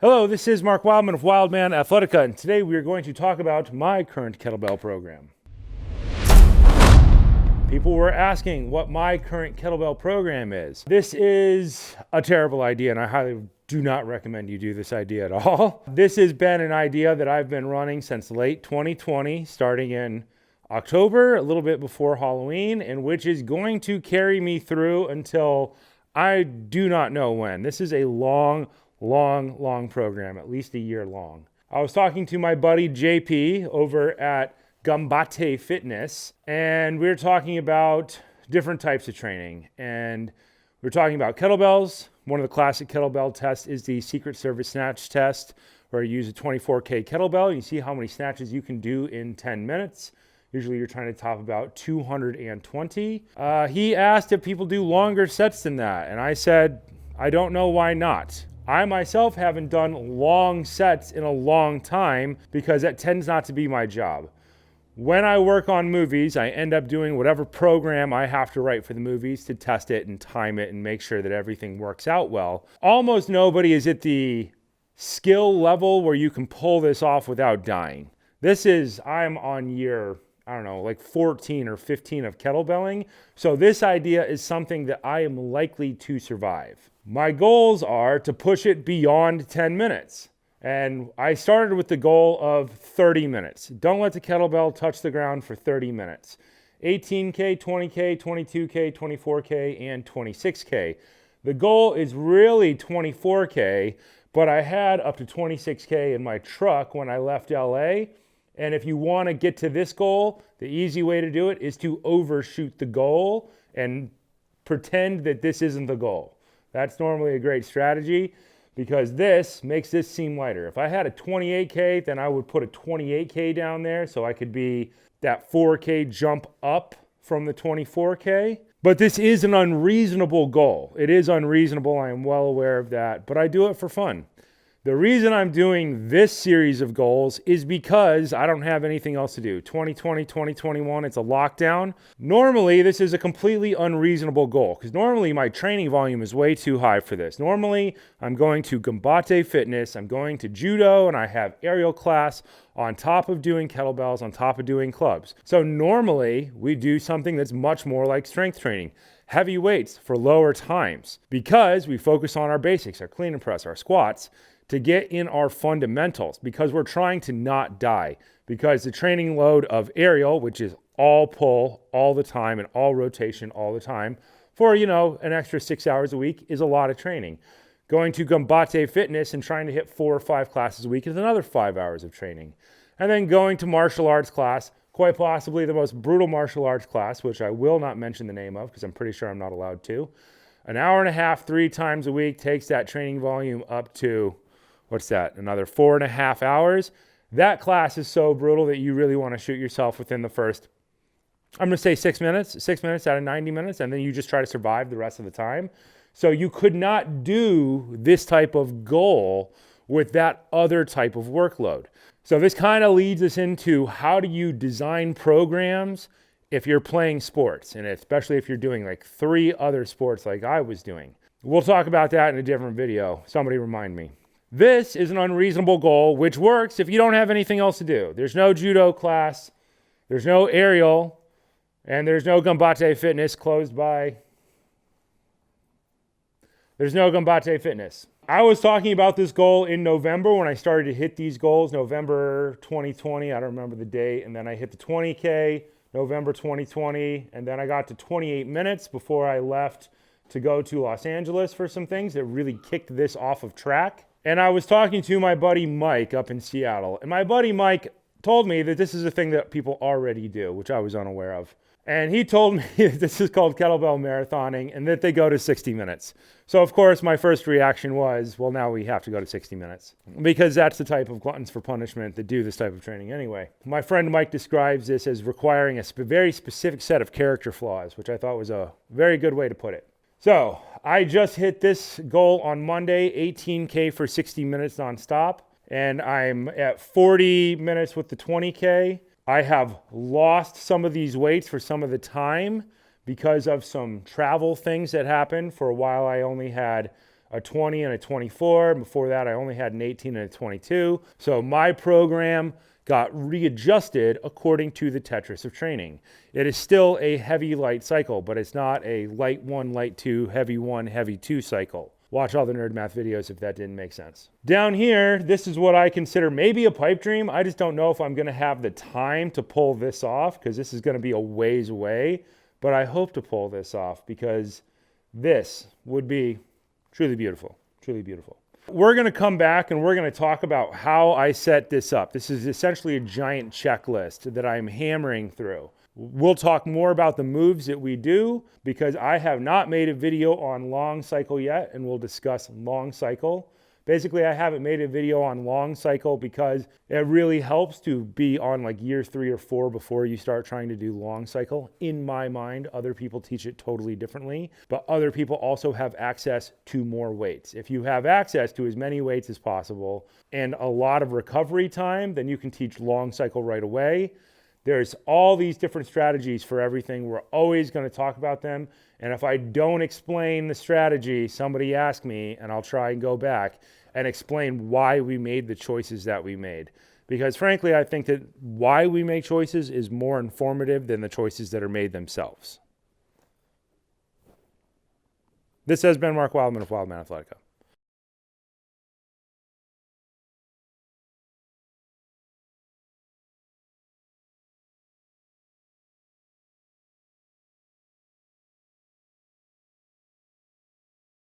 Hello, this is Mark Wildman of Wildman Athletica, and today we are going to talk about my current kettlebell program. People were asking what my current kettlebell program is. This is a terrible idea, and I highly do not recommend you do this idea at all. This has been an idea that I've been running since late 2020, starting in October, a little bit before Halloween, and which is going to carry me through until I do not know when. This is a long program, at least a year long. I was talking to my buddy JP over at Gambate Fitness, and we were talking about different types of training. And we were talking about kettlebells. One of the classic kettlebell tests is the Secret Service Snatch test, where you use a 24K kettlebell. And you see how many snatches you can do in 10 minutes. Usually you're trying to top about 220. He asked if people do longer sets than that. And I said, I don't know why not. I myself haven't done long sets in a long time because that tends not to be my job. When I work on movies, I end up doing whatever program I have to write for the movies to test it and time it and make sure that everything works out well. Almost nobody is at the skill level where you can pull this off without dying. I'm on year, 14 or 15 of kettlebelling. So this idea is something that I am likely to survive. My goals are to push it beyond 10 minutes. And I started with the goal of 30 minutes. Don't let the kettlebell touch the ground for 30 minutes. 18K, 20K, 22K, 24K, and 26K. The goal is really 24K, but I had up to 26K in my truck when I left LA. And if you want to get to this goal, the easy way to do it is to overshoot the goal and pretend that this isn't the goal. That's normally a great strategy because this makes this seem lighter. If I had a 28K, then I would put a 28K down there so I could be that 4K jump up from the 24K. But this is an unreasonable goal. It is unreasonable. I am well aware of that, but I do it for fun. The reason I'm doing this series of goals is because I don't have anything else to do. 2020, 2021, it's a lockdown. Normally, this is a completely unreasonable goal because normally my training volume is way too high for this. Normally, I'm going to Gambate Fitness, I'm going to judo, and I have aerial class on top of doing kettlebells, on top of doing clubs. So normally, we do something that's much more like strength training. Heavy weights for lower times because we focus on our basics, our clean and press, our squats, to get in our fundamentals because we're trying to not die. Because the training load of aerial, which is all pull all the time and all rotation all the time for, an extra 6 hours a week is a lot of training. Going to Gambate Fitness and trying to hit 4 or 5 classes a week is another 5 hours of training. And then going to martial arts class, quite possibly the most brutal martial arts class, which I will not mention the name of because I'm pretty sure I'm not allowed to. An hour and a half, 3 times a week takes that training volume up to another 4.5 hours. That class is so brutal that you really want to shoot yourself within the first, I'm going to say 6 minutes out of 90 minutes, and then you just try to survive the rest of the time. So you could not do this type of goal with that other type of workload. So this kind of leads us into how do you design programs if you're playing sports, and especially if you're doing like 3 other sports like I was doing. We'll talk about that in a different video. Somebody remind me. This is an unreasonable goal, which works if you don't have anything else to do. There's no judo class, there's no aerial, and there's no Gambate Fitness There's no Gambate Fitness. I was talking about this goal in November when I started to hit these goals, November 2020, I don't remember the date, and then I hit the 20K, November 2020, and then I got to 28 minutes before I left to go to Los Angeles for some things that really kicked this off of track. And I was talking to my buddy Mike up in Seattle. And my buddy Mike told me that this is a thing that people already do, which I was unaware of. And he told me that this is called kettlebell marathoning and that they go to 60 minutes. So, of course, my first reaction was, well, now we have to go to 60 minutes. Because that's the type of gluttons for punishment that do this type of training anyway. My friend Mike describes this as requiring a very specific set of character flaws, which I thought was a very good way to put it. So I just hit this goal on Monday, 18K for 60 minutes nonstop, and I'm at 40 minutes with the 20K. I have lost some of these weights for some of the time because of some travel things that happened. For a while, I only had a 20 and a 24. Before that, I only had an 18 and a 22. So my program got readjusted according to the Tetris of training. It is still a heavy light cycle, but it's not a light 1, light 2, heavy 1, heavy 2 cycle. Watch all the nerd math videos if that didn't make sense. Down here, this is what I consider maybe a pipe dream. I just don't know if I'm gonna have the time to pull this off because this is gonna be a ways away, but I hope to pull this off because this would be truly beautiful, truly beautiful. We're gonna come back and we're gonna talk about how I set this up. This is essentially a giant checklist that I'm hammering through. We'll talk more about the moves that we do because I have not made a video on long cycle yet, and we'll discuss long cycle. Basically, I haven't made a video on long cycle because it really helps to be on like year 3 or 4 before you start trying to do long cycle. In my mind, other people teach it totally differently, but other people also have access to more weights. If you have access to as many weights as possible and a lot of recovery time, then you can teach long cycle right away. There's all these different strategies for everything. We're always going to talk about them. And if I don't explain the strategy, somebody ask me and I'll try and go back and explain why we made the choices that we made. Because frankly, I think that why we make choices is more informative than the choices that are made themselves. This has been Mark Wildman of Wildman Athletica.